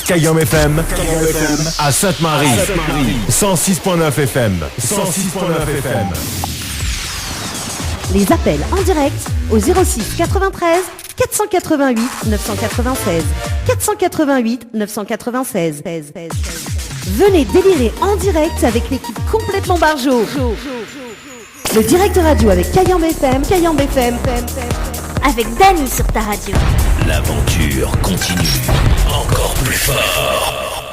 Kayam FM à Sainte-Marie. 106.9 FM. 106.9 FM. Les appels en direct au 06 93 488 996. 488 996. Venez délirer en direct avec l'équipe complètement barjo. Le direct radio avec Kayam FM. Avec Dany sur ta radio. L'aventure continue encore plus fort.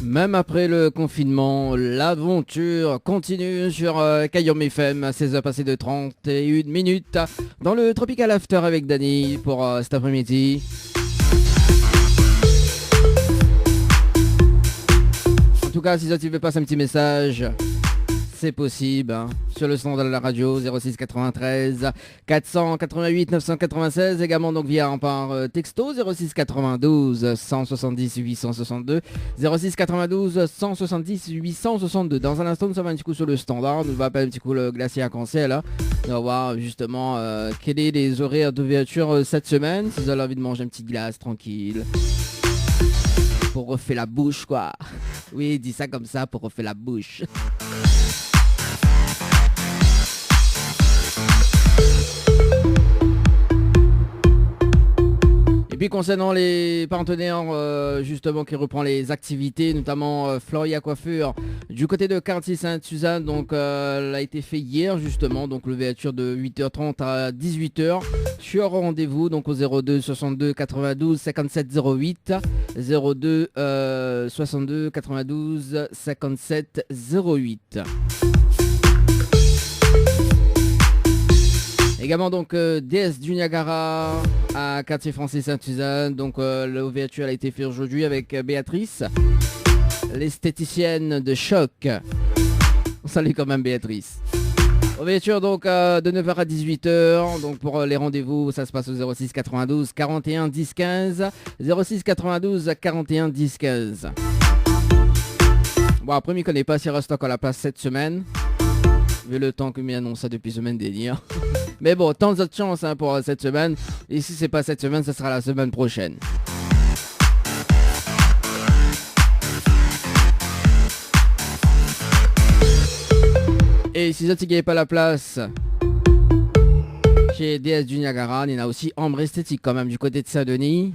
Même après le confinement, l'aventure continue sur Kayam FM à 16h passées de 31 minutes dans le Tropical After avec Dany pour cet après-midi. En tout cas, si tu veux passer un petit message, c'est possible hein, sur le son de la radio 06 93 488 996, également donc via par texto 06 92 170 862 06 92 170 862. Dans un instant, nous sommes un petit coup sur le standard, nous va appeler un petit coup le glacier arc-en-ciel. Hein. On va voir justement quels sont les horaires d'ouverture cette semaine, si vous avez envie de manger un petit glace tranquille. Pour refaire la bouche quoi. Oui, dis ça comme ça pour refaire la bouche. Et puis concernant les partenaires justement qui reprend les activités, notamment Floria Coiffure du côté de quartier Sainte-Suzanne, donc elle a été fait hier justement, donc l'ouverture de 8h30 à 18h sur rendez-vous donc au 02 62 92 57 08 02 62 92 57 08. Également donc DS du Niagara à quartier français Sainte-Suzanne. Donc l'ouverture a été faite aujourd'hui avec Béatrice, l'esthéticienne de choc. On salue quand même Béatrice. Ouverture donc de 9h à 18h. Donc pour les rendez-vous, ça se passe au 06 92 41 10 15. 06 92 41 10 15. Bon, après, je ne connais pas si il reste encore la place cette semaine. Vu le temps que m'y annonce ça depuis semaine dernière. Mais bon, tant d'autres chances hein, pour cette semaine. Et si c'est pas cette semaine, ça sera la semaine prochaine. Et si vous n'avez pas la place chez DS du Niagara, il y en a aussi Ambre Esthétique quand même du côté de Saint-Denis,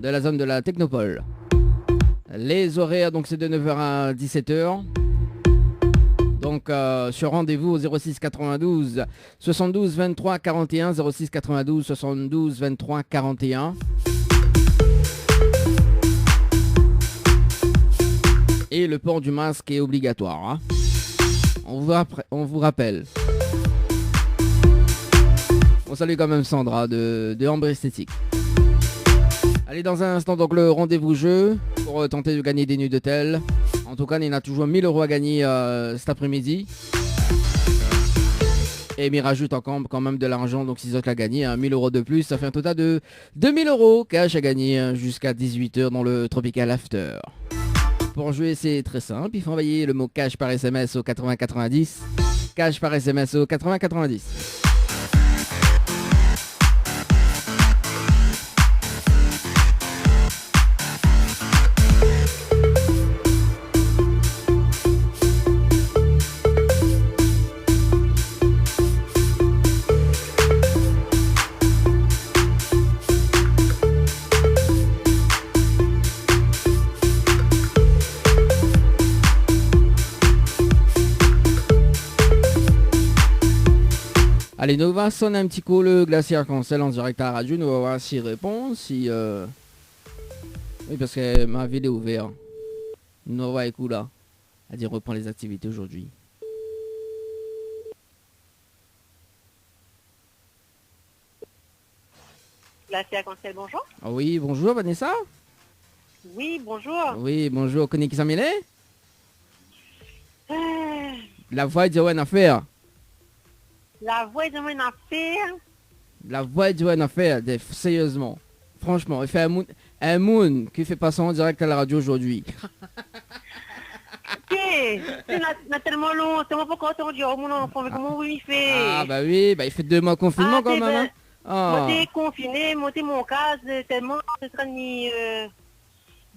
de la zone de la Technopole. Les horaires, donc c'est de 9h à 17h. Donc sur rendez-vous au 06 92 72 23 41 06 92 72 23 41. Et le port du masque est obligatoire. Hein. On vous rappelle. On salue quand même Sandra de Ambre Esthétique. Allez, dans un instant, donc le rendez-vous jeu pour tenter de gagner des nuits d'hôtel. En tout cas, il y en a toujours 1000 € à gagner cet après-midi. Et il rajoute encore quand même de l'argent, donc si vous avez gagné 1000 € de plus, ça fait un total de 2000 € cash à gagner jusqu'à 18h dans le Tropical After. Pour jouer, c'est très simple, il faut envoyer le mot cash par SMS au 8090. Cash par SMS au 8090. Allez, nous va sonner un petit coup le glacier arc-en-ciel en direct à la radio. Nous va voir s'il répond. Oui, parce que ma ville est ouverte. Nous va écouter là. À dire reprend les activités aujourd'hui. Glacier arc-en-ciel, bonjour. Ah oui, bonjour Vanessa. Oui, bonjour. Oui, bonjour. Connais qui s'en mêlait La voix de une affaire. La voix de mon affaire. La voix de une affaire, sérieusement. Franchement, il fait un moon qui fait passer en direct à la radio aujourd'hui. Ok. On a tellement long, tellement pas quand on dit, oh mon enfant, mais comment il fait? Ah bah oui, bah il fait 2 mois de confinement quand c'est même. Hein. Ah. Moi, t'es confiné, moi, t'es mon cas, tellement, ce sera ni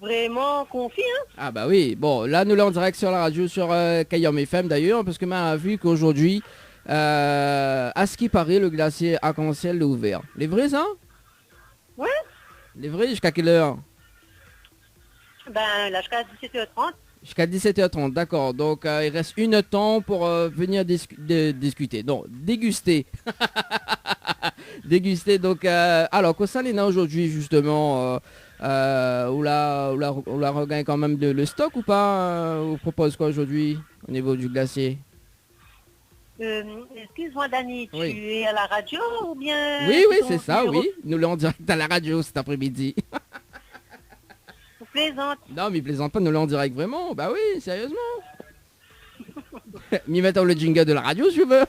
vraiment confié, hein. Ah bah oui, bon là nous l'en direct sur la radio, sur Kayom FM d'ailleurs, parce que m'a vu qu'aujourd'hui, à ce qui paraît, le glacier arc-en-ciel est ouvert. Les vrais ça? Ouais. Les vrais jusqu'à quelle heure? Ben, là, jusqu'à 17h30. Jusqu'à 17h30, d'accord. Donc il reste une temps pour venir discuter. Donc déguster. Déguster. Donc alors Kosalina aujourd'hui justement, on la regagne quand même le stock ou pas? On propose quoi aujourd'hui au niveau du glacier? Excuse-moi Dani, tu Oui. es à la radio ou bien... Oui, tu c'est ton ça, bureau? oui. Nous l'en direct à la radio cet après-midi. Tu plaisantes. Non, mais plaisante pas, nous l'en direct vraiment. Bah oui, sérieusement. M'y mettons le jingle de la radio si tu veux.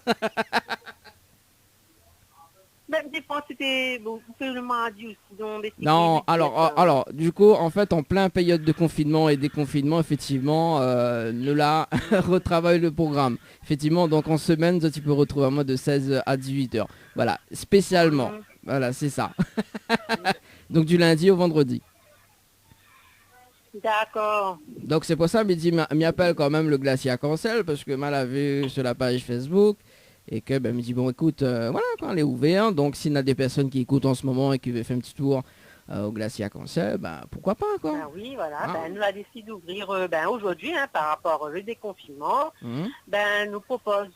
Ben, je pense que c'était... Bon, vous pouvez le mardi aussi, donc... Non, alors, du coup, en fait, en plein période de confinement et déconfinement, effectivement, nous là, retravaille le programme. Effectivement, donc en semaine, tu peux retrouver moi de 16 à 18 heures. Voilà, spécialement. Voilà, c'est ça. Donc du lundi au vendredi. D'accord. Donc c'est pour ça, m'y appelle quand même le glacier à Cancel, parce que mal a vu sur la page Facebook. Et que ben, me dit bon écoute, voilà quand elle est ouverte, donc s'il y a des personnes qui écoutent en ce moment et qui veulent faire un petit tour au glacier à Cancel, ben pourquoi pas quoi. Ben oui, voilà, Ah. ben, nous a décidé d'ouvrir aujourd'hui, hein, par rapport au déconfinement. Ben nous propose,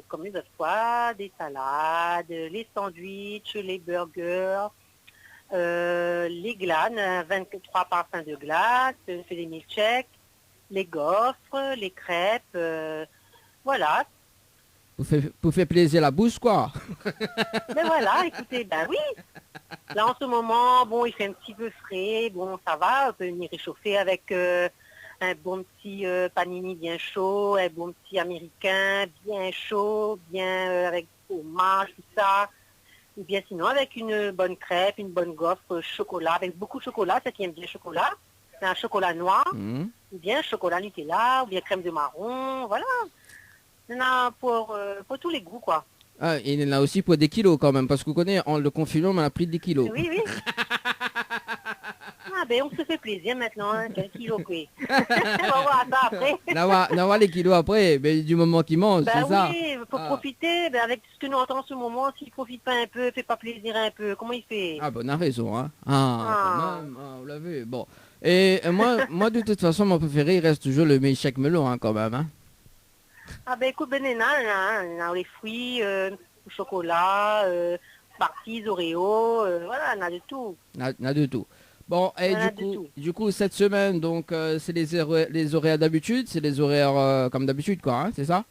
comme les autres fois, des salades, les sandwichs, les burgers, les glanes, 23 parfums de glace, c'est des milkshakes, les gaufres, les crêpes, voilà. Pour faire plaisir la bouche quoi. Ben voilà, écoutez, ben oui. Là en ce moment, bon, il fait un petit peu frais, bon, ça va, on peut venir réchauffer avec un bon petit panini bien chaud, un bon petit américain bien chaud, bien avec fromage, tout ça. Ou bien sinon avec une bonne crêpe, une bonne gaufre chocolat, avec beaucoup de chocolat, ceux qui aiment bien le chocolat. C'est un chocolat noir, ou bien chocolat Nutella, ou bien crème de marron, voilà. Il y en a pour tous les goûts, quoi. Ah, il y en a aussi pour des kilos quand même, parce que vous connaissez, le confinement on a pris des kilos. Oui, oui. Ah ben on se fait plaisir maintenant, hein, quel kilo quoi. On va voir ça après. On va les kilos après, mais du moment qu'ils mangent, Ben c'est ça. oui, faut profiter, ben avec ce que nous entendons en ce moment, s'il profite pas un peu, fait pas plaisir un peu, comment il fait? Ah bon, on a raison, hein. Quand même, vous l'avez, bon. Et moi de toute façon, mon préféré, il reste toujours le milkshake melon, hein, quand même, hein. Ah ben écoute, ben il y en a les fruits, le chocolat, Smarties, Oreo, voilà, il y en a de tout. Il y en a de tout. Bon, et du coup, cette semaine, donc, c'est les horaires d'habitude, c'est les horaires comme d'habitude, quoi, hein, c'est ça?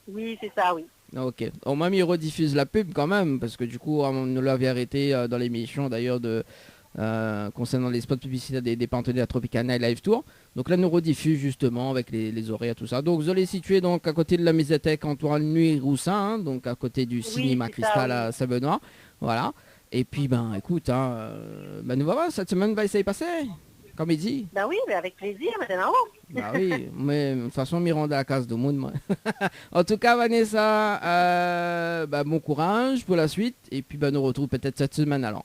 Oui, c'est ça, oui. Ok. Au moins, il rediffuse la pub quand même, parce que du coup, on nous l'avait arrêté dans l'émission d'ailleurs concernant les spots publicitaires des partenaires Tropicana et Live Tour. Donc là, nous rediffuse justement avec les horaires, tout ça. Donc, vous allez situer donc à côté de la médiathèque Antoine Nuit Roussin, hein, donc à côté du cinéma Cristal à Saint-Benoît. Voilà. Et puis, ben, écoute, nous voilà, cette semaine va essayer de passer, comme il dit. Ben oui, ben avec plaisir, maintenant. Bah oui, mais de toute façon, Miranda à la case de monde, moi. En tout cas, Vanessa, bon courage pour la suite. Et puis, nous retrouve peut-être cette semaine alors.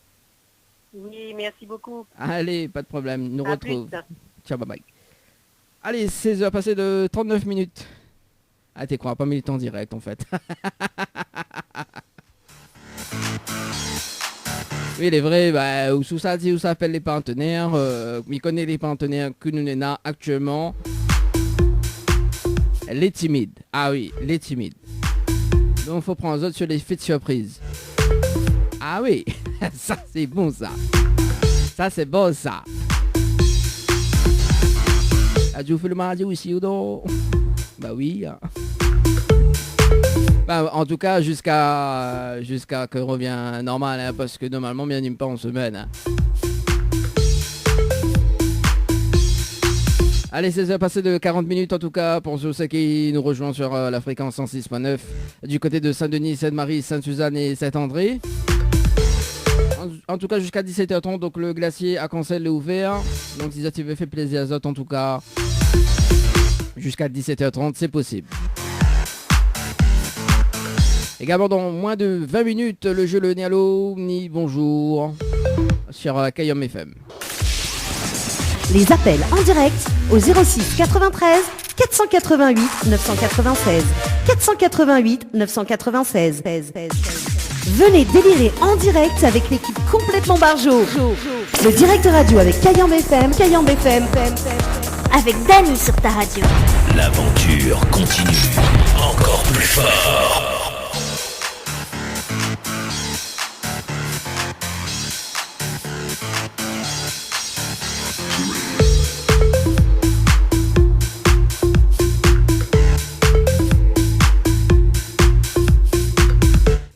Oui, merci beaucoup. Allez, pas de problème, nous À retrouve. plus. Ciao, bye bye. Allez, 16h passées de 39 minutes. Ah, t'es quoi, pas mis le temps direct en fait. Oui, il est vrai, où ça dit, où ça appelle les partenaires. Il connaît les partenaires que nous n'avons actuellement. Les timides. Ah oui, les timides. Donc, il faut prendre autres sur les faits de surprise. Ah oui, ça c'est bon ça. Ça c'est bon ça. As-tu fait le mardi aussi ou non? Bah oui. Hein. Bah, en tout cas jusqu'à que revient normal, hein, parce que normalement bien n'anime pas en semaine. Hein. Allez, 16h passées de 40 minutes en tout cas pour ceux qui nous rejoignent sur la fréquence 106.9 du côté de Saint-Denis, Sainte-Marie, Sainte-Suzanne et Saint-André. En tout cas jusqu'à 17h30, donc le glacier à Cancel est ouvert. Donc si ça t'avait fait plaisir à Zot en tout cas. Jusqu'à 17h30, c'est possible. Également dans moins de 20 minutes, le jeu Le Nialo, ni bonjour sur Kayom FM. Les appels en direct au 06 93 488 996. 488 996. Venez délirer en direct avec l'équipe complètement barjo. Le direct radio avec Kayom FM. Avec Dany sur ta radio. L'aventure continue. Encore plus fort.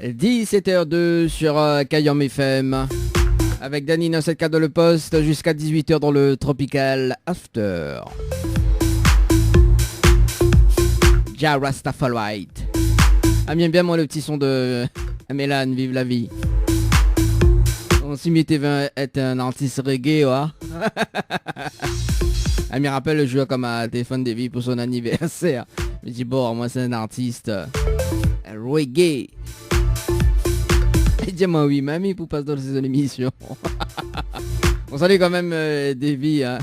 « 17h02 sur Kayom FM avec Dany 974 dans le poste jusqu'à 18h dans le Tropical After. Ja Rastafari. Ah bien moi le petit son de Mélan, vive la vie. On s'imite être un artiste reggae, ouais. Elle me rappelle le jeu comme à téléphone de vie pour son anniversaire. Je dis bon, moi c'est un artiste reggae. Et dis-moi oui, mamie, pour passer dans ces émissions. On salue quand même Davy, hein.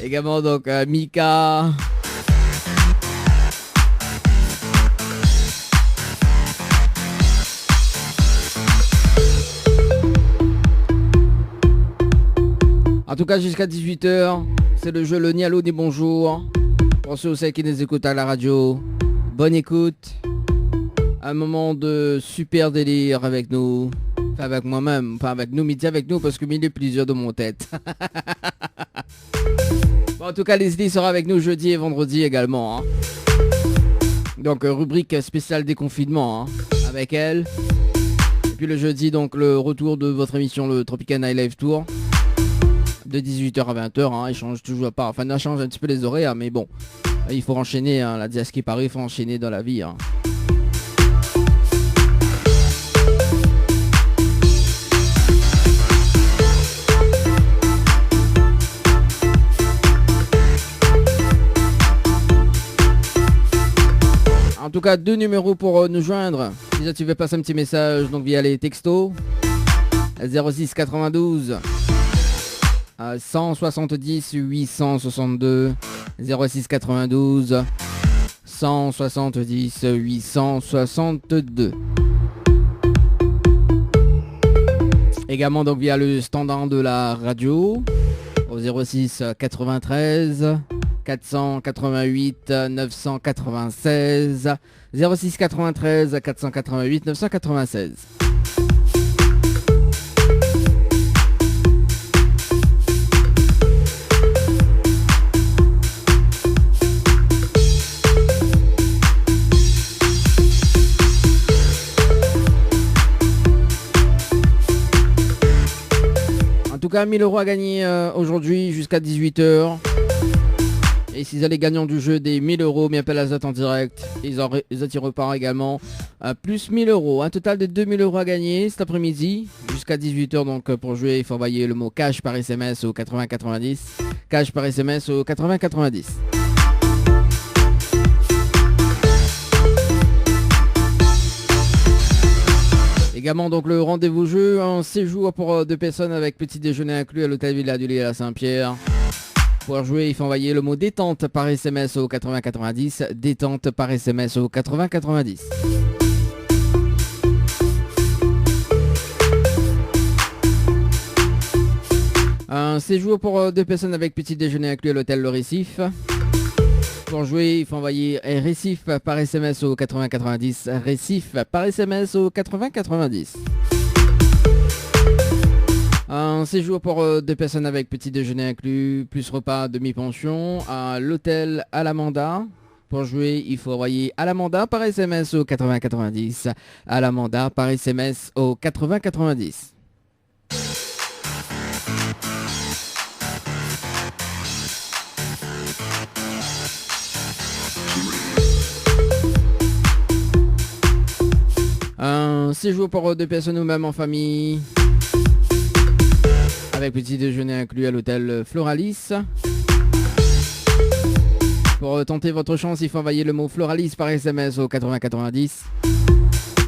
Également donc Mika. En tout cas jusqu'à 18h, c'est le jeu Le Nialo des bonjours. Pour ceux aussi qui nous écoutent à la radio, bonne écoute. Un moment de super délire avec nous. Enfin avec moi-même, pas avec nous, mais avec nous parce que il y a plusieurs de mon tête. Bon, en tout cas, Leslie sera avec nous jeudi et vendredi également. Hein. Donc rubrique spéciale déconfinement hein, avec elle. Et puis le jeudi, donc le retour de votre émission, le Tropical Night Live Tour. De 18h à 20h, hein, il change toujours pas. Enfin, il change un petit peu les horaires, mais bon. Il faut enchaîner, hein, la diaspora Paris, il faut enchaîner dans la vie. Hein. En tout cas, 2 numéros pour nous joindre. Déjà, tu veux passer un petit message donc via les textos. 06 92 170 862 06 92 170 862. Également donc via le standard de la radio au 06 93 488 996 06 93 488 996. En tout cas, 1000 € à gagner aujourd'hui jusqu'à 18h. Et s'ils allaient gagnants du jeu des 1000 €, mais appellent Azot en direct. Ils attirent par également plus 1000 €. Un total de 2000 € à gagner cet après-midi jusqu'à 18h. Donc pour jouer, il faut envoyer le mot cash par SMS au 8090. Cash par SMS au 8090. Également donc le rendez-vous jeu, un séjour pour 2 personnes avec petit déjeuner inclus à l'hôtel Villa du Lys à Saint-Pierre. Pour jouer, il faut envoyer le mot détente par SMS au 8090. Détente par SMS au 8090. Un séjour pour 2 personnes avec petit déjeuner inclus à l'hôtel Le Récif. Pour jouer, il faut envoyer Récif par SMS au 8090. Récif par SMS au 8090. Un séjour pour 2 personnes avec petit déjeuner inclus, plus repas demi-pension à l'hôtel Alamanda. Pour jouer, il faut envoyer Alamanda par SMS au 8090. Alamanda par SMS au 8090. Un séjour pour 2 personnes ou même en famille. Avec petit déjeuner inclus à l'hôtel Floralis. Pour tenter votre chance, il faut envoyer le mot Floralis par SMS au 8090.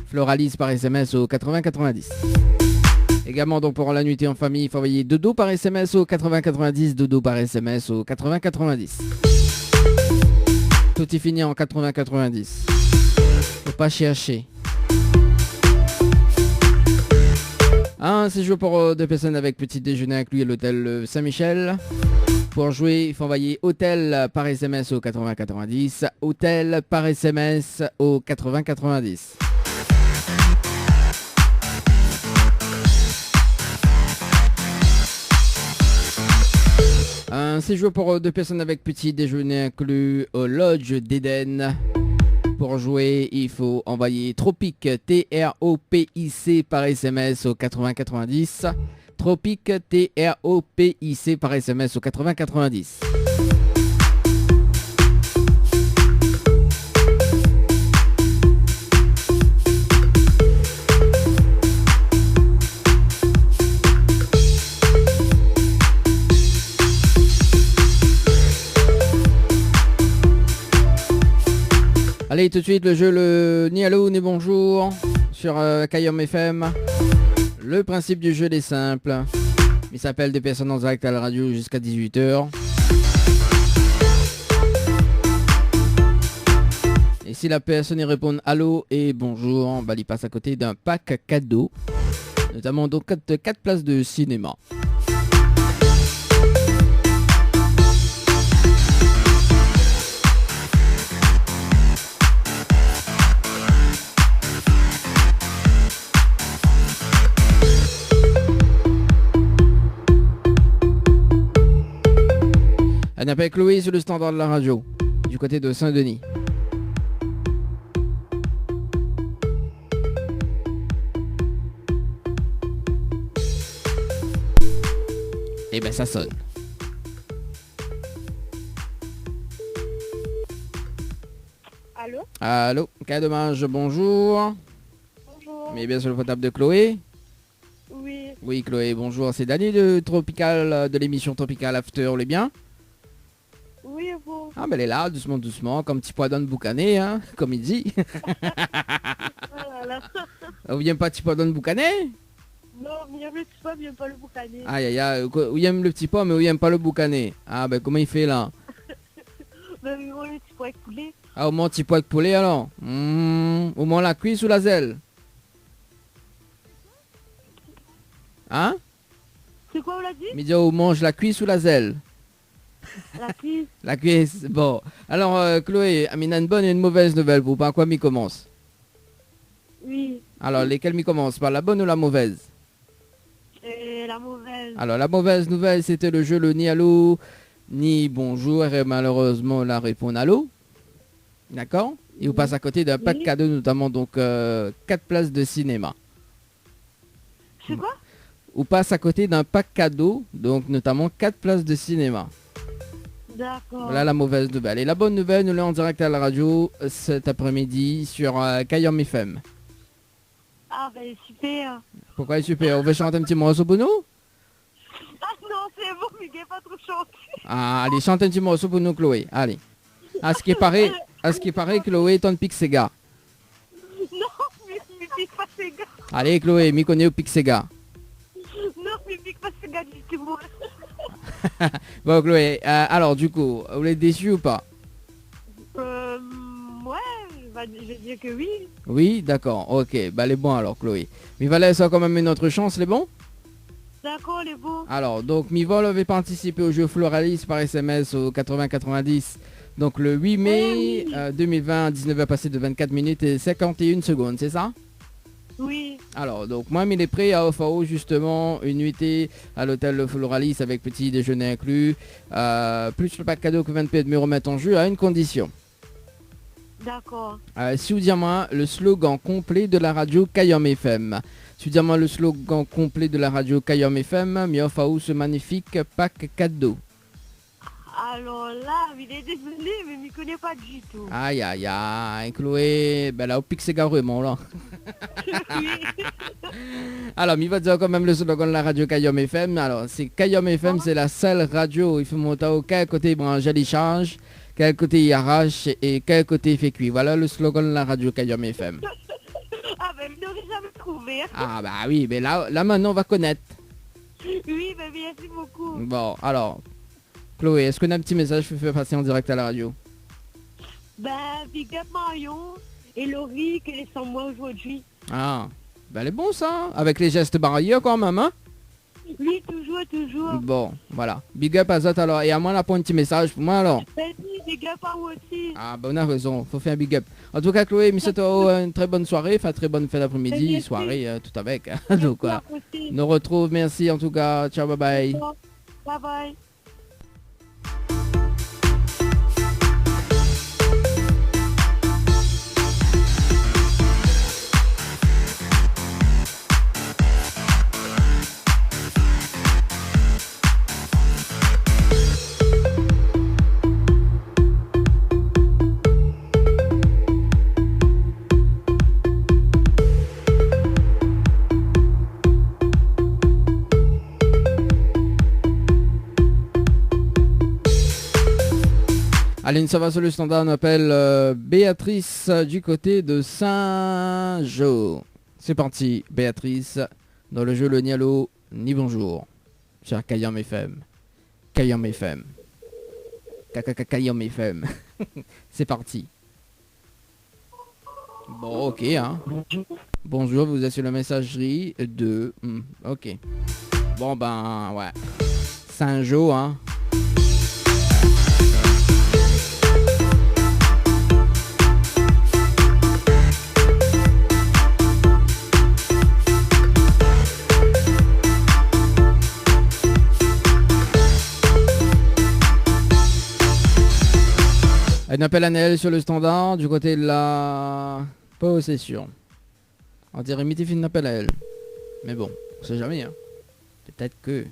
Floralis par SMS au 8090. Également donc pour la nuitée en famille, il faut envoyer dodo par SMS au 8090. Dodo par SMS au 8090. Tout est fini en 8090. Faut pas chercher. Un séjour pour 2 personnes avec petit déjeuner inclus à l'hôtel Saint-Michel. Pour jouer, il faut envoyer hôtel par SMS au 8090. Hôtel par SMS au 8090. Un séjour pour 2 personnes avec petit déjeuner inclus au Lodge d'Éden. Pour jouer, il faut envoyer Tropic, T-R-O-P-I-C par SMS au 8090. Tropic, T-R-O-P-I-C par SMS au 8090. Allez, tout de suite, le jeu, le ni allô ni bonjour sur Kayom FM. Le principe du jeu est simple. Il s'appelle des personnes en direct à la radio jusqu'à 18h. Et si la personne y répond allô et bonjour, bah, il passe à côté d'un pack cadeau. Notamment donc 4 places de cinéma. On appelle Chloé sur le standard de la radio, du côté de Saint-Denis. Et ben ça sonne. Allô? Allô, cas dommage, bonjour. Bonjour. Mais bien sur le portable de Chloé. Oui, Oui Chloé, bonjour, c'est Dani de Tropical, de l'émission Tropical After, on est bien? oui, vous. Ah ben elle est là, doucement, doucement, comme petit pois d'âne boucané, hein, comme il dit. Ah là là. Vous n'aimez pas petit pois d'âne boucané? Non, mais il y a le petit pois, mais il n'y a pas le boucané. Aïe aïe aïe, où il aime le petit pois mais où il aime pas le boucané? Ah ben comment il fait là? Mais moi, le petit pois avec poulet. Ah au moins petit pois avec poulet alors? Au moins la cuisse ou la zèle? Hein? C'est quoi, on l'a dit? Mais dis on mange la cuisse ou la zèle? La cuisse. La cuisse, bon. Alors Chloé, Amina, une bonne et une mauvaise nouvelle pour par quoi m'y commence? Oui. Alors lesquelles m'y commencent? Par la bonne ou la mauvaise? Et la mauvaise. Alors la mauvaise nouvelle c'était le jeu le ni allô ni bonjour et malheureusement la réponse allô. D'accord? Et vous passe à côté d'un pack Oui. cadeau notamment donc 4 places de cinéma. C'est quoi? Ou passe à côté d'un pack cadeau donc notamment 4 places de cinéma. D'accord. Voilà la mauvaise nouvelle. Et la bonne nouvelle, nous l'avons en direct à la radio cet après-midi sur Kayom FM. Ah, ben super. Pourquoi super? On veut chanter un petit morceau pour nous? Ah non, c'est bon, mais il n'y a pas trop chanté. Ah, allez, chante un petit morceau pour nous Chloé. Allez. À ce qui paraît, Chloé est un Pixega. Non, mais pique pas ces gars. Allez Chloé, m'y connais au Pixega. Non, mais pique pas ces gars du tout. Bon Chloé, alors du coup, vous êtes déçu ou pas? Ouais, je vais dire que oui. Oui, d'accord, ok, bah les bons alors Chloé. Mais voilà, ça a quand même une autre chance, les bons? D'accord, les beaux. Alors, donc Mivol avait participé au jeu Floralis par SMS au 8090. Donc le 8 mai 2020, 19h passé de 24 minutes et 51 secondes, c'est ça? Oui. Alors, donc moi, il est prêt à offrir justement une nuitée à l'hôtel Le Floralis avec petit déjeuner inclus, plus le pack cadeau que 20 de me remettre en jeu à une condition. D'accord. Si vous dites-moi le slogan complet de la radio Kayom FM. Si vous dites-moi le slogan complet de la radio Kayom FM, mi offre ce magnifique pack cadeau. Alors là, il est désolé, mais il ne connaît pas du tout. Aïe aïe aïe, Chloé, ben là au pic c'est vraiment là. Oui. Alors, il va dire quand même le slogan de la radio Kayom FM. Alors, c'est Kayom FM, c'est la seule radio, il faut monter au cas côté branché l'échange. quel côté il arrache et quel côté il fait cuit. Voilà le slogan de la radio Kayom FM. Ah ben, je n'aurais jamais trouvé. Hein. Ah bah oui, mais là maintenant on va connaître. Oui, ben merci beaucoup. Bon, alors, Chloé, est-ce qu'on a un petit message que tu fais passer en direct à la radio? Ben, big up Marion et Laurie qui est sans moi aujourd'hui. Ah, ben elle est bon ça, avec les gestes barrières quand même, hein? Oui, toujours. Bon, voilà. Big up à Zot alors, et à moi là pour un petit message pour moi alors. Ben oui, big up à moi aussi. Ah ben on a raison, faut faire un big up. En tout cas Chloé, je souhaite une très bonne soirée, enfin très bonne fin d'après-midi, Merci. soirée, tout avec. Hein. Donc voilà. Moi aussi. Nous retrouve, merci en tout cas, ciao bye bye. Bye bye. Allez, ça va sur le standard, on appelle Béatrice du côté de Saint-Jean. C'est parti, Béatrice, dans le jeu Le Nialo, ni bonjour, cher Kayom FM. Kayom FM. Kayom FM. C'est parti. Bon, ok, hein. Bonjour, vous êtes sur la messagerie de... ok. Bon, ben, ouais. Saint-Jean, hein. Un appel à Naël sur le standard du côté de la possession. On dirait mythique un appel à elle. Mais bon, on sait jamais. Hein. Peut-être que...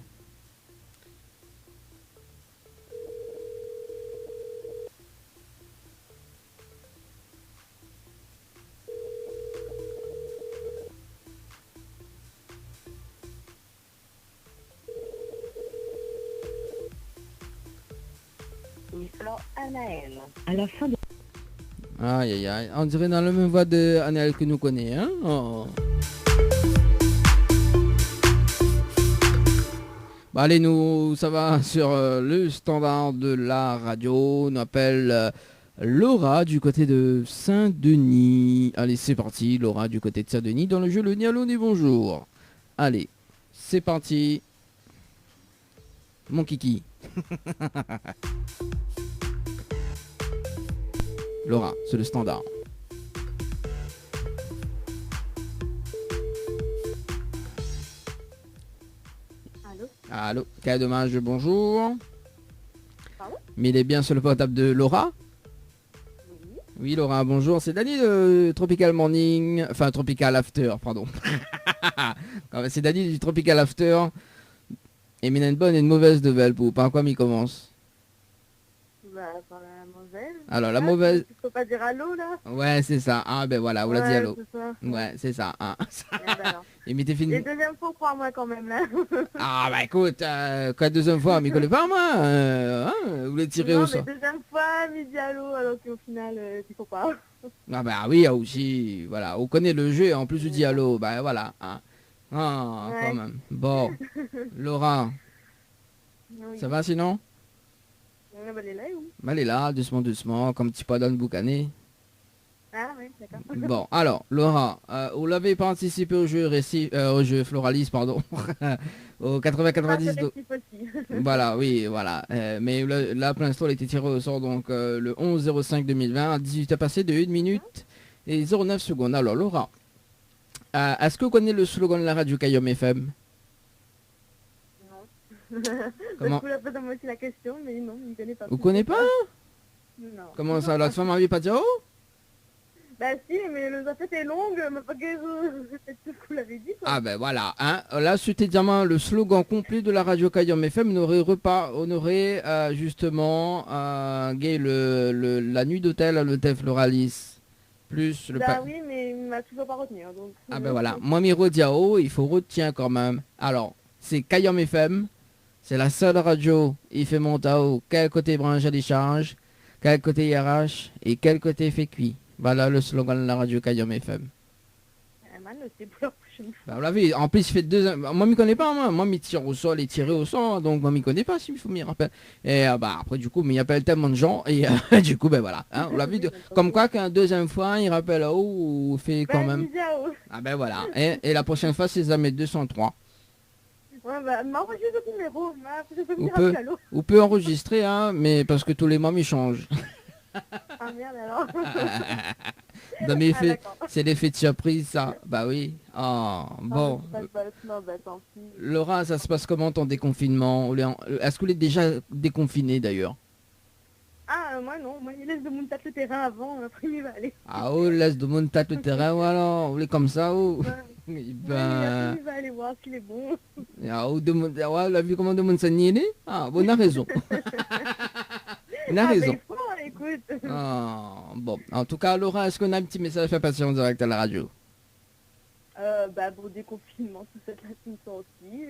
Anaël. À la fin de... Aïe aïe aïe, on dirait dans la même voix de Anaël que nous connaît, hein. Oh. Bah allez, nous, ça va sur le standard de la radio. On appelle Laura du côté de Saint-Denis. Allez, c'est parti, Laura du côté de Saint-Denis dans le jeu Le Nialo ni bonjour. Allez, c'est parti. Mon kiki. Laura, c'est le standard. Allô? Allô, quel dommage, bonjour. Pardon? Mais il est bien sur le portable de Laura? Oui. Oui, Laura, bonjour. C'est Dani de Tropical Morning. Enfin, Tropical After, pardon. C'est Dani du Tropical After. Et il a une bonne et une mauvaise nouvelle pour par quoi m'y commence. Bah, par la mauvaise. Alors, la mauvaise... Tu peux pas dire allô, là? Ouais, c'est ça. Ah, ben voilà, on l'a dit allô. C'est ça. Ouais, c'est ça. Hein. Eh ben alors. Et mais t'es Et fini. deuxième fois, crois-moi quand même, là. Ah, bah écoute, quoi, deuxième fois, m'y connaît pas, moi. Hein, vous voulez tirer Non, au mais sort. deuxième fois, midi allô, alors qu'au final, il faut pas. Ah, bah oui, aussi. Voilà, on connaît le jeu, en plus, on dit allô. Bah voilà. Hein. Ah, Ouais. quand même. Bon, Laura, Oui. ça va sinon? Ah, bah, elle est là, où? Bah, elle est là, doucement, doucement, comme petit pas dans le boucané. Ah, oui, d'accord. Bon, alors, Laura, vous l'avez participé au jeu au jeu Floralis, pardon, au 80-90. Aussi. Voilà, oui, voilà. Mais là, pour l'instant, elle a été tirée au sort donc le 11-05-2020 à 18h passé de 1 minute et 09 secondes. Alors, Laura, est-ce que vous connaissez le slogan de la radio Kayom FM? Comment? Je peux poser aussi la question, mais non, il ne connaît pas. Vous connaissez pas? Non. Comment ça, la femme m'avait pas dit oh? Bah si, mais le zafette est longue, mais pas que c'est tout ce que vous l'avez dit, quoi. Ah ben voilà, hein. Là, c'était diamant le slogan complet de la radio Kayom FM. On aurait justement gay la nuit d'hôtel à l'hôtel Floralis. Plus le Bah oui, mais il m'a toujours pas retenu. Donc, Ah ben voilà, moi Miro Diao, il faut retenir quand même. Alors, c'est Kayom FM, c'est la seule radio, il fait mon Tao, quel côté branche à décharge, quel côté IRH et quel côté fait cuit. Voilà le slogan de la radio Kayam FM. Man, c'est pour la prochaine fois. Bah, vous l'avez, en plus il fait 2 ans. Moi, je ne connais pas, moi, il tire au sol et tiré au sol, donc moi, je ne connais pas, s'il faut m'y rappeler. Et bah, après, du coup, mais il appelle tellement de gens, et du coup, ben voilà. Hein, on l'a vu, comme quoi qu'un deuxième fois, il rappelle là haut ou fait quand même. Ah ben voilà. Et la prochaine fois, c'est Zamet 203. Ouais, bah, m'enregistre le numéro, je peux me dire un calot. Ou peut enregistrer, hein, mais parce que tous les mois, ils changent. Ah merde alors. Non, mais c'est l'effet de surprise, ça. Bah oui. Oh, bon. Non, bah tant pis. Laura, ça se passe comment ton déconfinement? Est-ce que vous êtes déjà déconfiné d'ailleurs? Ah, moi non, moi il laisse de mon tâte le terrain avant, après il va aller. Ah, oh, laisse de mon tâte le terrain, ou alors, vous voulez comme ça, ou? Ouais. Ben... Il va aller voir s'il est bon. Ah, ou ouais, on a vu comment de mon s'en Ah, bon, on a raison. On a raison. Ben, il faut, écoute. Ah, bon, en tout cas, Laura, est-ce qu'on a un petit message à faire passer en direct à la radio? Bah, pour déconfinement, tout ça, la semaine sortie.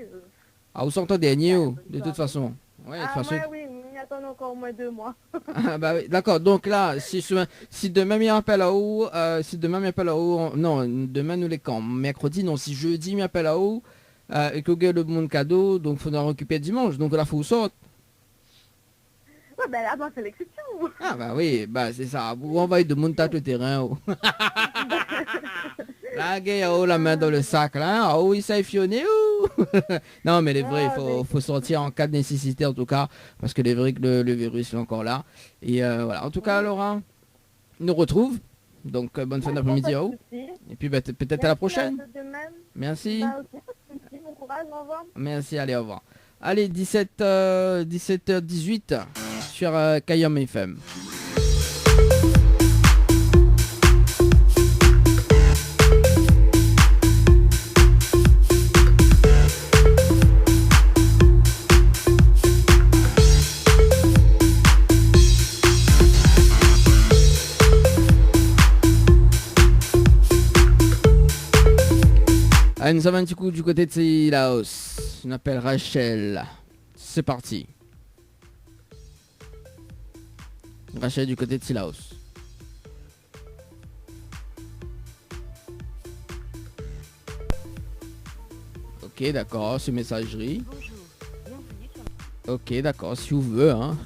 Ah, vous sortez dernier, de toute façon. Ouais, ah, moi, oui, il attend encore au moins 2 mois. Ah, bah oui, d'accord, donc là, si demain il m'appelle à haut, non, demain nous les quand? Mercredi, non, si jeudi il m'appelle à haut, et que vous le bon cadeau, donc il faudra récupérer dimanche, donc là, il faut sortir. Ouais, bah là, c'est l'exception. Ah, bah oui, bah c'est ça, vous envoyez de mon tâte le terrain, oh. Là, il y a la main dans le sac, là, il s'est fionné, non, mais les vrais, il faut sortir en cas de nécessité, en tout cas, parce que les vrais, le virus est encore là. Et voilà, en tout cas, Laura, nous retrouve. Donc, bonne fin d'après-midi à vous. Et puis, peut-être à la prochaine. Merci. Bon courage, au revoir. Merci, allez, au revoir. Allez, 17h18 sur Kayam FM. Allez, nous avons un petit coup du côté de Silaos. On appelle Rachel. C'est parti. Rachel du côté de Silaos. Ok, d'accord, c'est messagerie. Ok, d'accord, si vous voulez, hein.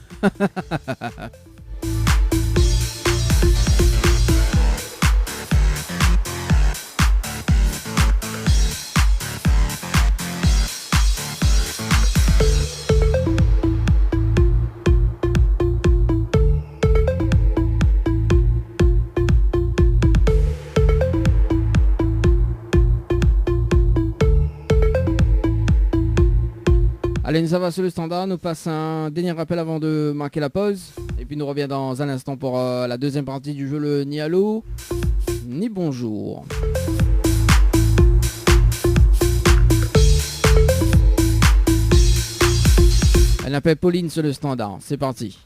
Allez, nous avons sur le standard, nous passons un dernier rappel avant de marquer la pause. Et puis nous reviens dans un instant pour la deuxième partie du jeu, le ni allô, ni bonjour. Elle appelle Pauline sur le standard, c'est parti.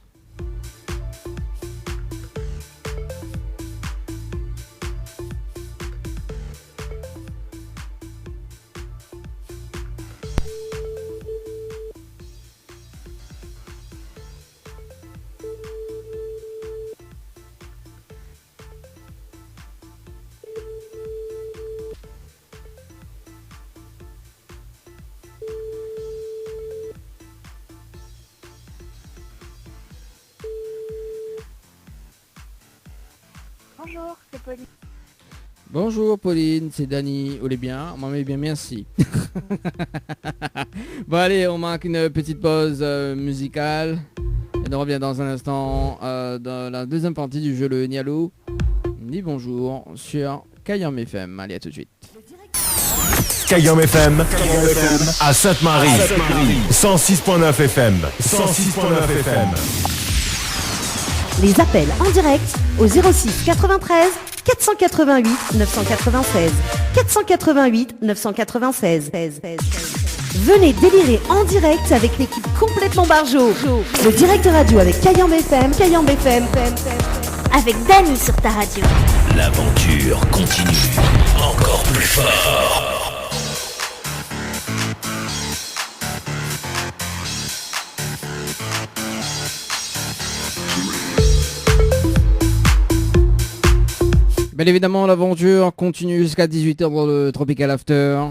Bonjour, c'est Pauline. Bonjour Pauline, c'est Dani, vous allez bien? Moi mais bien, merci. Bon allez, on marque une petite pause musicale. Et on revient dans un instant dans la deuxième partie du jeu le Nialou. Ni bonjour sur Kayam FM. Allez, à tout de suite. Kayam FM à Sainte-Marie. 106.9 FM. 106.9 FM. Les appels en direct au 06 93 488 996. 488 996. Venez délirer en direct avec l'équipe complètement barjo. Le direct radio avec Kayam FM. Avec Dani sur ta radio. L'aventure continue encore plus fort. Bien évidemment, l'aventure continue jusqu'à 18h dans le Tropical After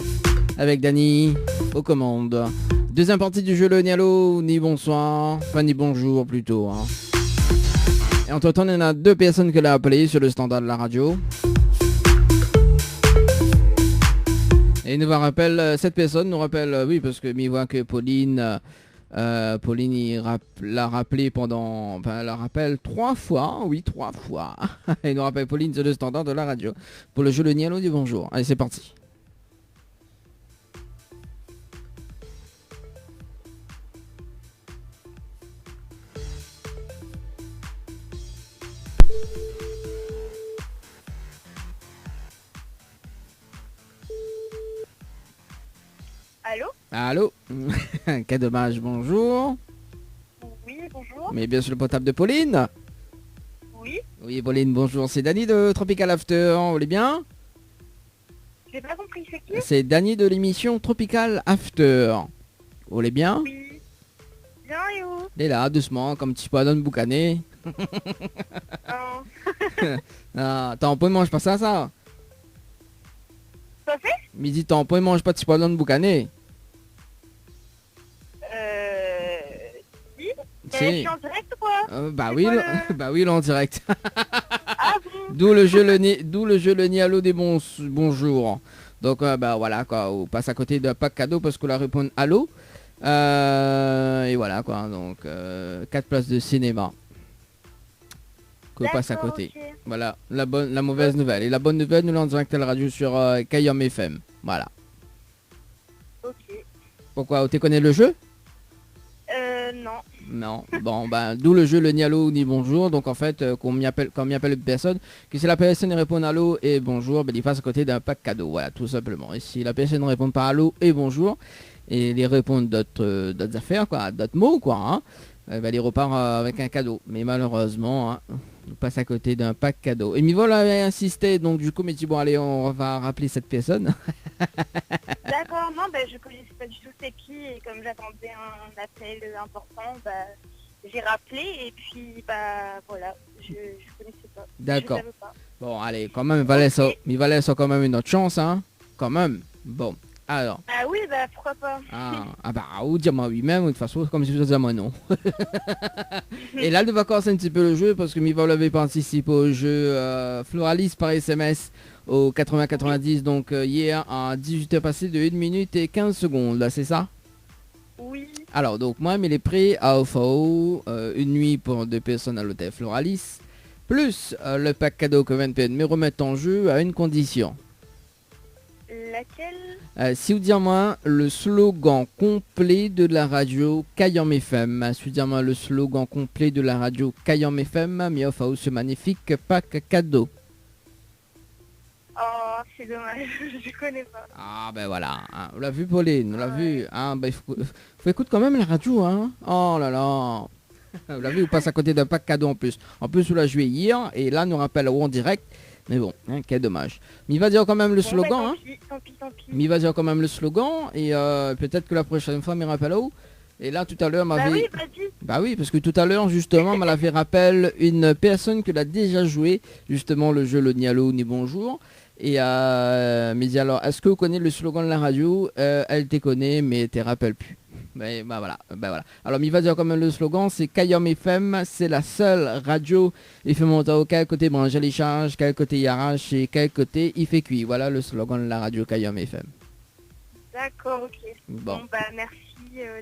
avec Dany aux commandes. Deuxième partie du jeu, le ni allô, ni bonsoir, enfin ni bonjour plutôt. Hein. Et entre-temps, il y en a 2 personnes qu'elle a appelées sur le standard de la radio. Et nous rappelle, cette personne nous rappelle, oui, parce que il voit que Pauline, l'a rappelé pendant, enfin, elle la rappelle 3 fois, oui, 3 fois. Et nous rappelle Pauline sur le standard de la radio pour le jeu le ni allô, ni bonjour. Allez, c'est parti. Allô? Allô. Quel dommage, bonjour. Oui, bonjour. Mais bien sûr le portable de Pauline. Oui, Oui, Pauline, bonjour. C'est Dany de Tropical After. Vous allez bien? j'ai pas compris, c'est qui? C'est Dany de l'émission Tropical After. Vous allez bien? Oui. Bien et où? Il est là, doucement, comme petit poisson boucané. Ah, t'en peux mange pas ça? Ça fait? Midi, t'en peux mange pas petit poisson boucané. Si. Je Si. suis en direct ou quoi? Bah C'est oui, quoi bah oui, là en direct. Ah bon? D'où le jeu le ni allô des bonjours. Donc bah voilà quoi, on passe à côté d'un pack cadeau parce qu'on la répond allô. Et voilà quoi, donc 4 places de cinéma. Qu'on passe à D'accord, côté. ok. Voilà, la mauvaise nouvelle. Et la bonne nouvelle, nous l'en direct à la radio sur Kayam FM. Voilà. Ok. Pourquoi? Tu connais le jeu? Non. Non. Bon, ben, d'où le jeu le ni allô ni bonjour. Donc en fait, quand m'y appelle une personne, que si la personne répond allô et bonjour, ben, il passe à côté d'un pack cadeau. Voilà, tout simplement. Et si la personne ne répond pas allô et bonjour, et il répond d'autres affaires, quoi, d'autres mots, quoi, hein, ben, il repart avec un cadeau. Mais malheureusement, hein, on passe à côté d'un pack cadeau. Et Mivol avait insisté, donc du coup, mais dit bon, allez, on va rappeler cette personne. D'accord, non, je connaissais pas du tout c'est qui et comme j'attendais un appel important, j'ai rappelé et puis voilà, je connaissais pas. D'accord. Je savais pas. Bon, allez, quand même, il va laisser quand même une autre chance, hein. Quand même. Bon, alors. Ah oui, pourquoi pas. Ou dis-moi oui même, de toute façon, comme si je disais moi non. Et là, nous va commencer un petit peu le jeu parce que Mivol avait participé au jeu Floralis par SMS au 80-90, donc hier à 18h passé de 1 minute et 15 secondes, là, c'est ça? Oui. Alors, donc moi, il est prêt à OFO, une nuit pour 2 personnes à l'hôtel Floralis, plus le pack cadeau que 20 me remettent en jeu à une condition. Laquelle? Si vous dites moi le slogan complet de la radio Kayam FM, si vous dites moi le slogan complet de la radio Kayam FM, mais offre ce magnifique pack cadeau. Oh, c'est dommage, je connais pas. Ah ben voilà, hein, on l'a vu Pauline, on l'a vu. Hein, ben, faut écouter quand même la radio, hein. Oh là là. Vous l'avez vu, on passe à côté d'un pack cadeau en plus. En plus, on l'a joué hier et là, nous rappelle en direct. Mais bon, hein, quel dommage. Mais il va dire quand même le slogan. Tant pis. Mais il va dire quand même le slogan. Et peut-être que la prochaine fois, il me rappelle où. Et là, tout à l'heure, m'avait... Bah oui, parce que tout à l'heure, justement, m'a fait rappel une personne qui l'a déjà joué, justement, le jeu le ni allô ni bonjour. Et me dit alors, est-ce que vous connaissez le slogan de la radio? Elle te connaît, mais te rappelle plus. Bah voilà. Alors, il va dire quand même le slogan, c'est Kayam FM, c'est la seule radio. Il fait monter au quel côté brancher les charges, quel côté il arrache et quel côté il fait cuire. Voilà le slogan de la radio Kayam FM. D'accord, ok. Bon, merci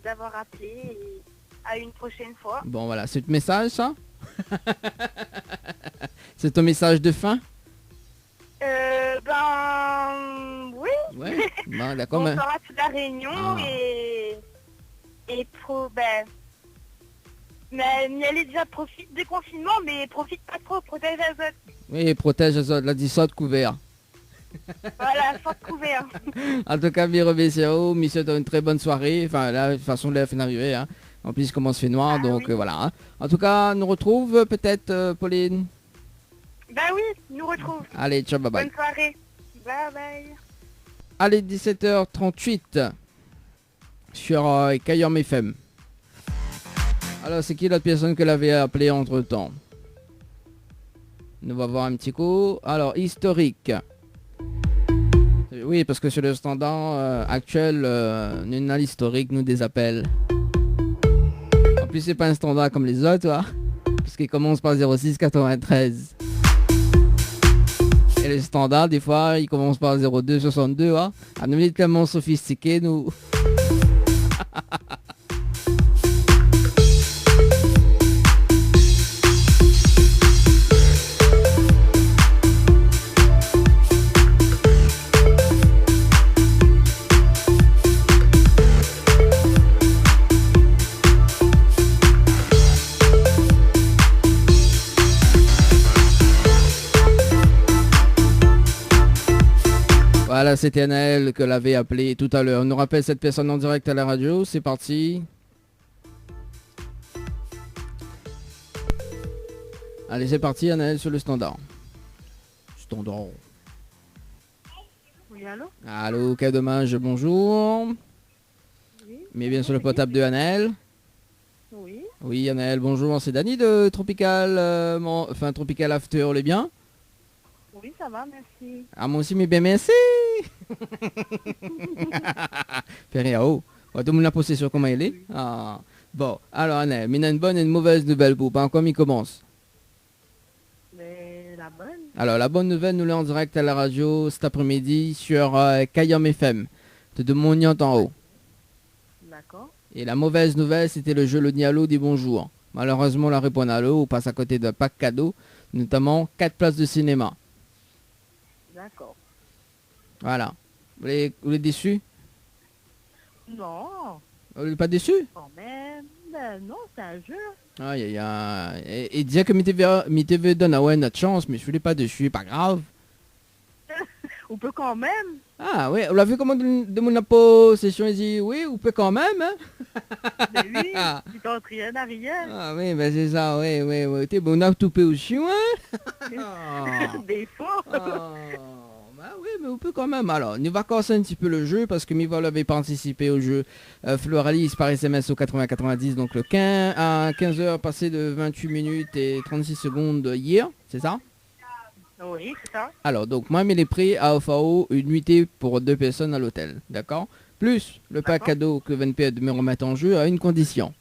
d'avoir appelé et à une prochaine fois. Bon, voilà, c'est ton message, ça? C'est ton message de fin? Oui. Ouais, bon, d'accord. On sera toute la réunion et mais elle est déjà profite du confinement, mais profite pas trop, protège les autres. Oui, protège les autres, la 10 de couvert. Voilà, sans couvert. En tout cas, Monsieur, t'as une très bonne soirée. Enfin, là, de toute façon, là, fin d'arriver, hein. En plus, il commence à faire noir, donc oui. voilà. Hein. En tout cas, nous retrouve peut-être, Pauline. Oui, nous retrouve. Allez, ciao, bye bye. Bonne soirée. Bye bye. Allez, 17h38 sur Kayam FM. Alors, c'est qui l'autre personne que l'avait appelé entre-temps? Nous va voir un petit coup. Alors, historique. Oui, parce que sur le standard actuel, nous a l'historique, nous des appels. En plus, c'est pas un standard comme les autres, hein, parce qu'il commence par 06 93. Et le standard, des fois, il commence par 02 62. Hein. Ah, nous, on est tellement sophistiqués, nous. Voilà, c'était Anaël que l'avait appelé tout à l'heure. On nous rappelle cette personne en direct à la radio. C'est parti. Allez, c'est parti, Anaël, sur le standard. Standard. Oui, allô? Allô, quel dommage, bonjour. Oui. Mais bien sur le potable de Anaël. Oui. Oui, Anaël, bonjour. C'est Dany de Tropical, Tropical After, on est bien? Oui, ça va, merci. Ah, moi aussi, mais bien merci. Féréao. Tout le monde a posé sur comment il est. Ah. Bon, alors Anaël, mais il y a une bonne et une mauvaise nouvelle pour pas comme il commence. Mais la bonne. Alors, la bonne nouvelle, nous l'avons en direct à la radio cet après-midi sur Kayam FM, de Mognant en haut. D'accord. Et la mauvaise nouvelle, c'était le jeu Le Nialo des bonjours. Malheureusement, la réponse à l'eau, on passe à côté d'un pack cadeau, notamment 4 places de cinéma. D'accord. Voilà. Vous êtes déçus? Non, Vous n'êtes pas déçus? quand même. Ben non, c'est un jeu. Aïe, aïe, aïe. Et dire que mi TV donne ouais, notre chance, mais je ne suis pas dessus, pas grave. On peut quand même. Ah oui, on l'a vu comment de mon possession, il dit oui, on peut quand même. Hein? Mais oui, tu t'en rien à rien. Ah oui, ben c'est ça, oui. T'es bon, on a tout payé aussi, hein? Des faux. Bah oui, mais on peut quand même. Alors, nous va casser un petit peu le jeu parce que Mivol avait participé au jeu Floralis par SMS au 80-90, donc le 15 à 15h passé de 28 minutes et 36 secondes hier, c'est ça? Oui, c'est ça. Alors, donc, moi, mais les prix à OFAO, une nuitée pour 2 personnes à l'hôtel, d'accord? Plus le pack cadeau que VNP me remettre en jeu à une condition.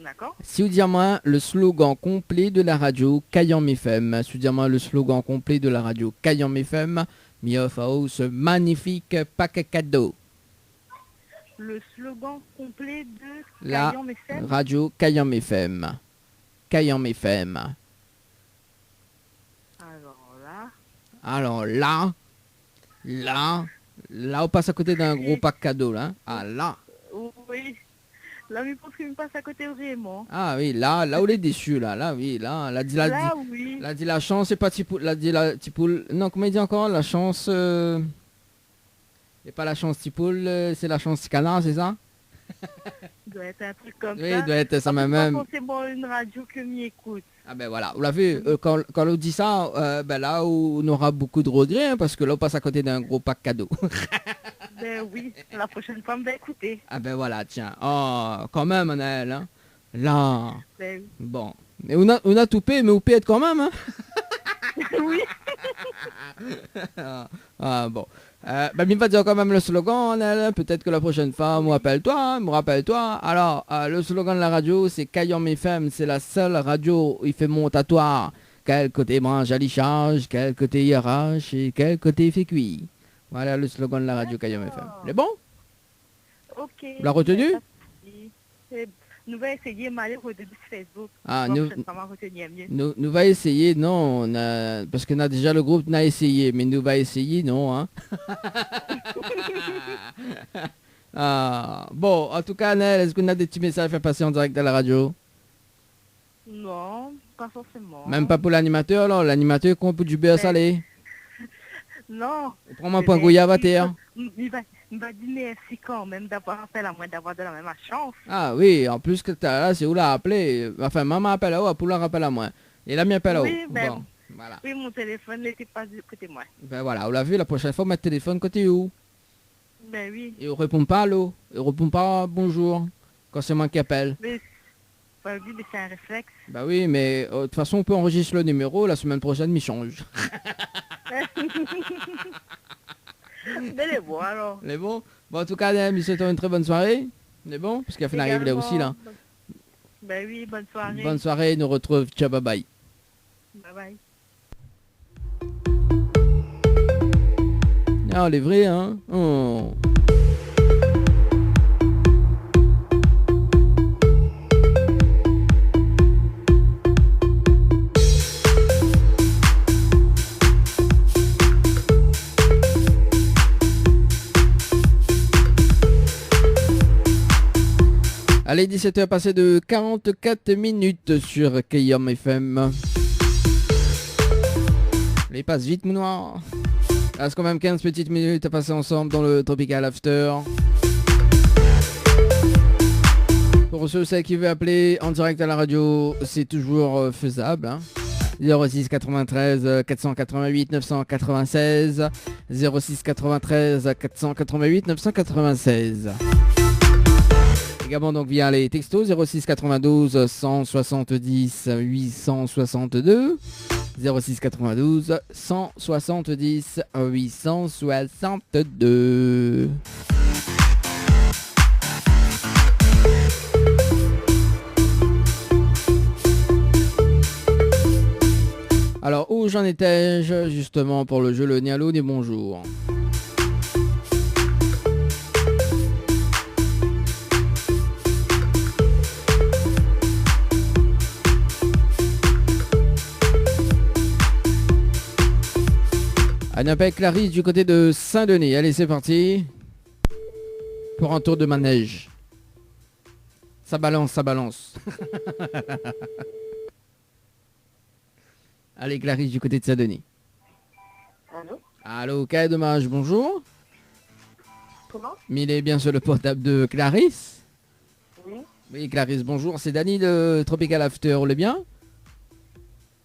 D'accord. Si vous dites moi le slogan complet de la radio Kayam FM, si vous dites moi le slogan complet de la radio Kayam FM, mi OFAO ce magnifique pack cadeau. Le slogan complet de La Kayam FM. radio Kayam FM. Kayam FM. Alors là, on passe à côté d'un gros pack cadeau là. Ah là. Oui. Là, je pense qu'il me passe à côté vraiment. Ah oui, là où les déçus là, oui, là, oui. Là dit la chance, c'est pas Tipoul, là dit la Tipoul. Non, comment il dit encore la chance c'est pas la chance Tipoul, c'est la chance Canard, c'est ça? Il doit être un truc comme oui, ça. il doit être ça même. C'est pas forcément une radio que m'y écoute. Ah ben voilà, vous l'avez vu, quand on dit ça, ben là on aura beaucoup de regrets, hein, parce que là on passe à côté d'un gros pack cadeau. Ben oui, la prochaine fois, on va écouter. Ah ben voilà, tiens. Oh, quand même, Anaël, hein. Là. Ben oui. Bon. Mais on a tout payé, mais on paye quand même, hein. Oui. Ah bon. Ben, il va dire quand même le slogan, Anaël. Peut-être que la prochaine fois, me rappelle-toi. Alors, le slogan de la radio, c'est Kayam FM. C'est la seule radio où il fait montatoire. Quel côté branche à charge, quel côté IRH et quel côté fait cuit. Voilà le slogan de la radio Kayam FM. C'est bon? Ok. Vous l'avez retenu? Nous allons essayer d'aller au début de Facebook. Ah, nous va essayer, non, parce qu'on a déjà le groupe n'a essayé, mais nous va essayer, non, hein. Ah, bon, en tout cas, Anaël, est-ce qu'on a des petits messages à faire passer en direct à la radio? Non, pas forcément. Même pas pour l'animateur, alors l'animateur qu'on peut du beurre salé. Non. Prends-moi un point goyave à terre. Il va dire merci quand même d'avoir appelé à moi, d'avoir de la même chance. Ah oui, en plus que là, c'est où l'a appelé. Enfin, maman appelle à où, pour la rappelle à moi. Et la mienne appelle à où. Oui, ben, bon, voilà. Oui, mon téléphone n'était pas du côté moi. Ben voilà, on l'a vu, la prochaine fois, mettre téléphone côté où. Ben oui. Et on répond pas allô, et on répond pas bonjour, quand c'est moi qui appelle. Mais Bah oui, mais c'est un réflexe. Bah oui, mais de toute façon, on peut enregistrer le numéro, la semaine prochaine, il change. Mais les bon alors. Les bon. Bon, en tout cas, je souhaite une très bonne soirée. Les bon, parce qu'il a fait arriver là aussi, là. Bah oui, bonne soirée. Bonne soirée, nous retrouve. Ciao, bye bye. Bye bye. Ah, elle est vraie, hein. Oh. Allez, 17h passé de 44 minutes sur KIOM FM. Les passe vite, mon noir. Il reste quand même 15 petites minutes à passer ensemble dans le Tropical After. Pour ceux qui veulent appeler en direct à la radio, c'est toujours faisable. Hein. 06 93 488 996 06 93 488 996. Également donc via les textos 06 92 170 862 06 92 170 862. Alors où j'en étais-je justement pour le jeu Le Nialo des bonjours. Annapec Clarisse du côté de Saint-Denis. Allez, c'est parti. Pour un tour de manège. Ça balance, ça balance. Allez, Clarisse du côté de Saint-Denis. Allô? Allô, quel dommage, bonjour. Comment? Mais il est bien sur le portable de Clarisse. Oui. Oui, Clarisse, bonjour. C'est Dany de Tropical After, vous allez bien?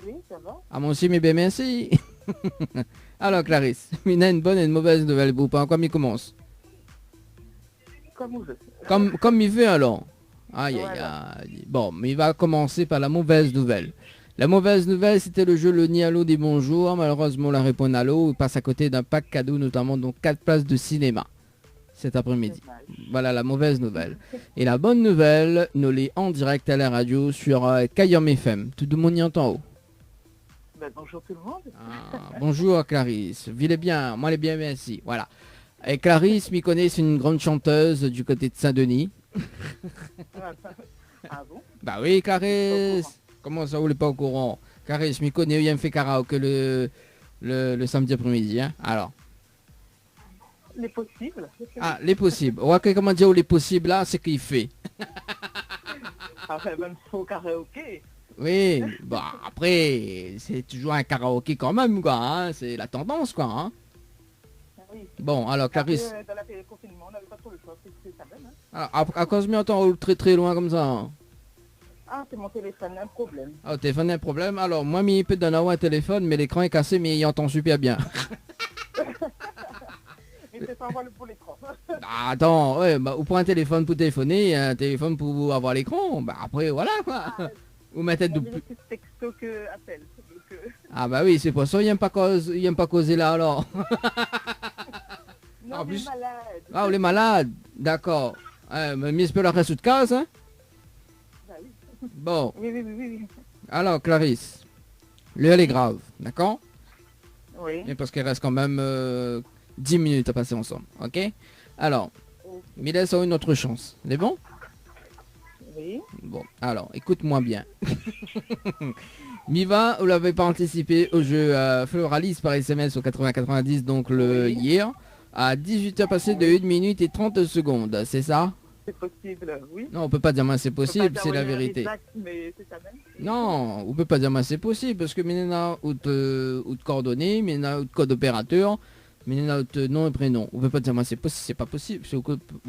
Oui, ça va. Ah, moi aussi, mais bien merci. Alors, Clarisse, il a une bonne et une mauvaise nouvelle pour pas. Comme il commence? Comme vous voulez. Comme il veut alors. Aïe, aïe, Voilà. aïe. Bon, mais il va commencer par la mauvaise nouvelle. La mauvaise nouvelle, c'était le jeu Le Nialo des bonjours. Malheureusement, la réponse à l'eau passe à côté d'un pack cadeau, notamment donc 4 places de cinéma cet après-midi. Voilà la mauvaise nouvelle. Et la bonne nouvelle, nous l'est en direct à la radio sur KIOM FM. Tout le monde y entend haut. Ben, bonjour tout le monde. Ah, bonjour Clarisse. Vivez bien, moi les bien merci. Voilà. Et Clarisse, m'y connaît, c'est une grande chanteuse du côté de Saint-Denis. Ah bon? Bah oui, Clarisse. Comment ça, vous n'êtes pas au courant? Clarisse, m'y connaît, il me fait karaoké le samedi après-midi. Hein. Alors. Les possibles. Ah, les possibles. Ouais, comment dire les possibles là, c'est qu'il fait. Enfin, même au karaoké. Oui, bah après, c'est toujours un karaoké quand même, quoi. Hein. C'est la tendance, quoi. Hein. Oui. Bon, alors Clarisse. Après, dans la période de confinement, on n'avait pas trop le choix. C'est ça même. Hein. Alors, à cause de m'entend très très loin comme ça. Hein. Ah, c'est mon téléphone, un problème. Ah, le téléphone a un problème. Alors, moi, il peut donner un téléphone, mais l'écran est cassé, mais il entend super bien. Mais c'est pas avoir le pour l'écran. Ah, attends, ouais, bah, ou pour un téléphone pour téléphoner, un téléphone pour avoir l'écran. Bah, après, voilà, quoi. Ou ma tête On de... dirait plus texto que appel. Donc, Ah, bah oui, c'est pour ça, il aime pas causer là, alors. non, En mais plus- malade. Ah, on est malade. D'accord. Mais il peut la rester de case, hein. Bah oui. Bon, Oui. alors, Clarisse. L'heure est grave, d'accord? Oui. Et parce qu'il reste quand même 10 minutes à passer ensemble, ok? Alors, mais laisse une autre chance. C'est bon? Oui. Bon, alors, écoute-moi bien. Miva, vous l'avez pas anticipé au jeu Floralis par SMS au 80-90, donc le hier, à 18h passé de 1 minute et 30 secondes, c'est ça? C'est possible, oui. Non, on peut pas dire moi c'est On peut pas possible, dire c'est la l'heure vérité. exacte, mais c'est ça même. Non, on peut pas dire moi c'est possible, parce que maintenant, ou de coordonnées, maintenant, ou de code opérateur, maintenant, de nom et prénom. On peut pas dire moi c'est possible, c'est pas possible.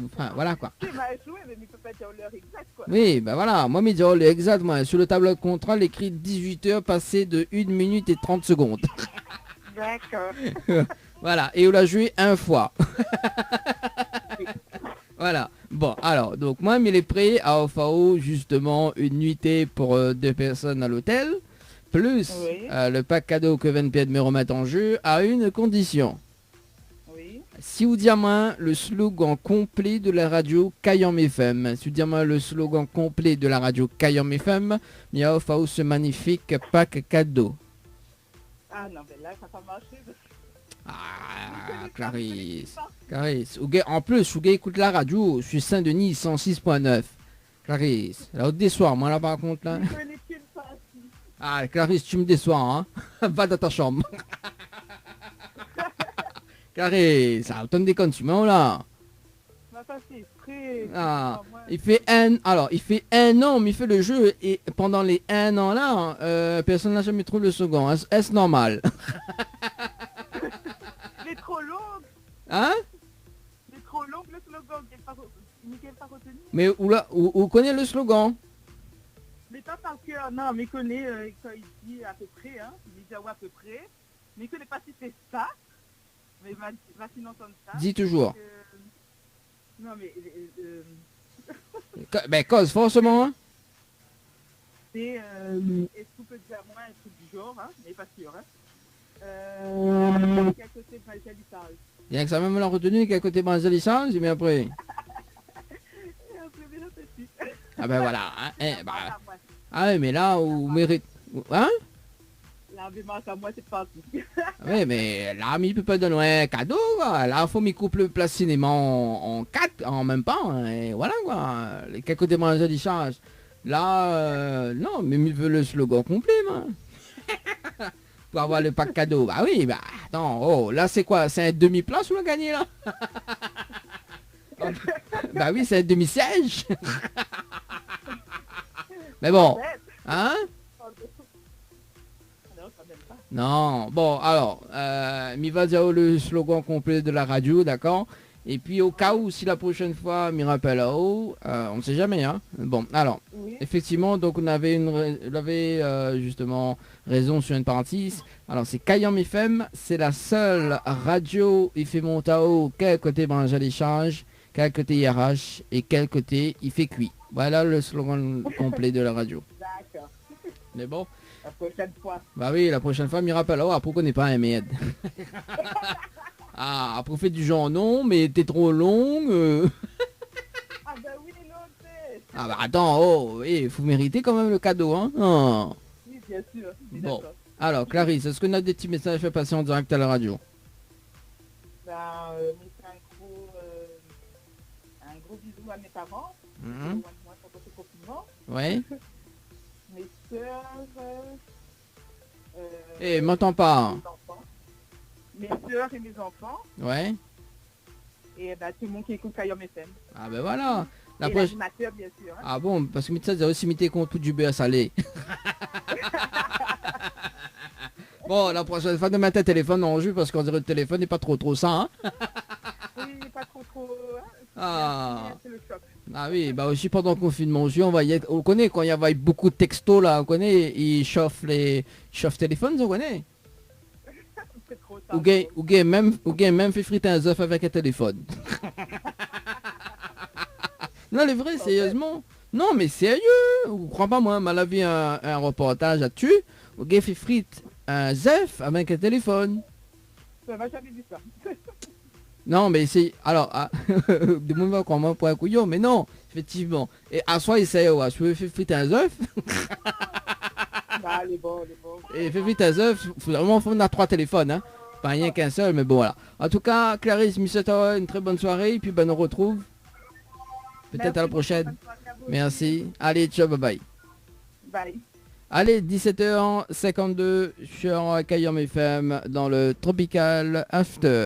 Enfin, voilà quoi. Tu m'as joué, mais il ne peut pas dire l'heure exacte, quoi. Oui, ben voilà, moi me dire exact, moi, sur le tableau de contrôle, écrit 18h passé de 1 minute et 30 secondes. D'accord. Voilà, et on l'a joué une fois. Voilà. Bon, alors, donc moi, il est prêt à offrir justement une nuitée pour 2 personnes à l'hôtel, plus Oui. le pack cadeau que Van Pied me remet en jeu à une condition. Oui. Si vous dites moi le slogan complet de la radio Kayam FM, si vous dites moi le slogan complet de la radio Kayam FM, il y a offert ce magnifique pack cadeau. Ah non, mais là, ça va marcher. Ah, Clarisse. Clarisse. En plus, vous écoute la radio sur Saint-Denis 106.9. Clarisse, la haute des soirs, moi là par contre là. Je connais qu'une partie. Ah, Clarisse, tu me déçois, hein. Va dans ta chambre. Clarisse, ça te déconne, tu m'en là. Ma face est exprès. Ah, Moi, il fait un an, mais il fait le jeu et pendant les 1 an là, personne n'a jamais trouvé le second. Est-ce normal? il est trop long. Hein? Il est trop long, le slogan. Nickel pas retenu. Mais où connaît le slogan? Mais pas par cœur, non, mais il connaît quand il dit à peu près, hein. Il dit à peu près. Mais il connaît pas si c'est ça. Mais va s'il entendre ça. Dis toujours. Non, mais Ben cause forcément, hein? c'est est-ce qu'on peut dire moins un truc du genre, hein, mais pas sûr, hein. Quel côté de Valjalissage. Il y a que ça même l'a retenu qu'à côté Banzalisage, mais après. Et après, bien petit. Ah ben voilà, hein, ah ouais, mais là, où mérite... Hein? La démarche à moi, c'est pas tout. Oui, mais là, il peut pas donner un cadeau, quoi. Là, il faut m'y couper le place cinéma en 4, en même pas, hein, et voilà, quoi. Les quelques démarches de charge. Là, non, mais il veut le slogan complet, moi. Pour avoir le pack cadeau. Bah oui, bah, attends, oh, là, c'est quoi? C'est un demi-place ou le gagné, là? Bah oui, c'est un demi-siège. Mais bon, hein? Non, bon, alors, il va dire le slogan complet de la radio, d'accord? Et puis au cas où, si la prochaine fois, il rappelle à haut, on ne sait jamais, hein? Bon, alors, Oui. effectivement, donc on avait, justement raison sur une partie. Alors, c'est Kayam FM, c'est la seule radio, il fait Montao, quel côté branche à l'échange, quel côté IRH et quel côté il fait cuit. Voilà le slogan complet de la radio. D'accord. Mais bon. La prochaine fois. Bah oui, la prochaine fois, m'y rappelle, oh, pourquoi on n'est pas un maid? Ah, après fait du genre non, mais t'es trop long. Ah bah oui, l'autre. Ah bah attends, oh, il faut mériter quand même le cadeau, hein. Oh. Oui, bien sûr. Bon, alors Clarisse, est-ce qu'on a des petits messages fait passer en direct à la radio? Ben, mais c'est un gros bisou à mes parents. Mhm. Moi, pendant ce confinement. Ouais. Mes soeurs. Eh, m'entends pas. Mes soeurs et mes enfants. Ouais. Et ben, tout le monde qui écoute Kayam FM. Ah ben voilà. La Et prochaine... l'animateur, bien sûr. Hein. Ah bon, parce que ça, j'ai aussi mis tes comptes du beurre salé. Bon, la prochaine fois, de mettre un téléphone en jus parce qu'on dirait le téléphone n'est pas trop ça, hein. Oui, pas trop. Hein. Ah. C'est le choc. Ah oui, bah aussi pendant le confinement aussi, on connaît quand il y avait beaucoup de textos là, on connaît, ils chauffent téléphone, on connaît. C'est trop tard. Ou gay même fait friter un œuf avec un téléphone. Non, les vrais, sérieusement. Non, mais sérieux, vous croyez pas moi, m'a vu un reportage là-dessus, ou gay fait frite un œuf avec un téléphone. Ça va jamais vu ça. Non, mais c'est... Alors, de mon moment qu'on pour un couillon, mais non, effectivement. Et à soi, il sait, ouais, si vous faites friter un œuf... Bah, les bons. Et fait friter un œuf, vraiment, on a 3 téléphones, hein. Pas rien qu'un seul, mais bon, voilà. En tout cas, Clarisse, Michel, une très bonne soirée, et puis ben, on retrouve. Peut-être à la prochaine. Merci. Allez, ciao, bye bye. Bye. Allez, 17h52 sur Kayam FM dans le Tropical After.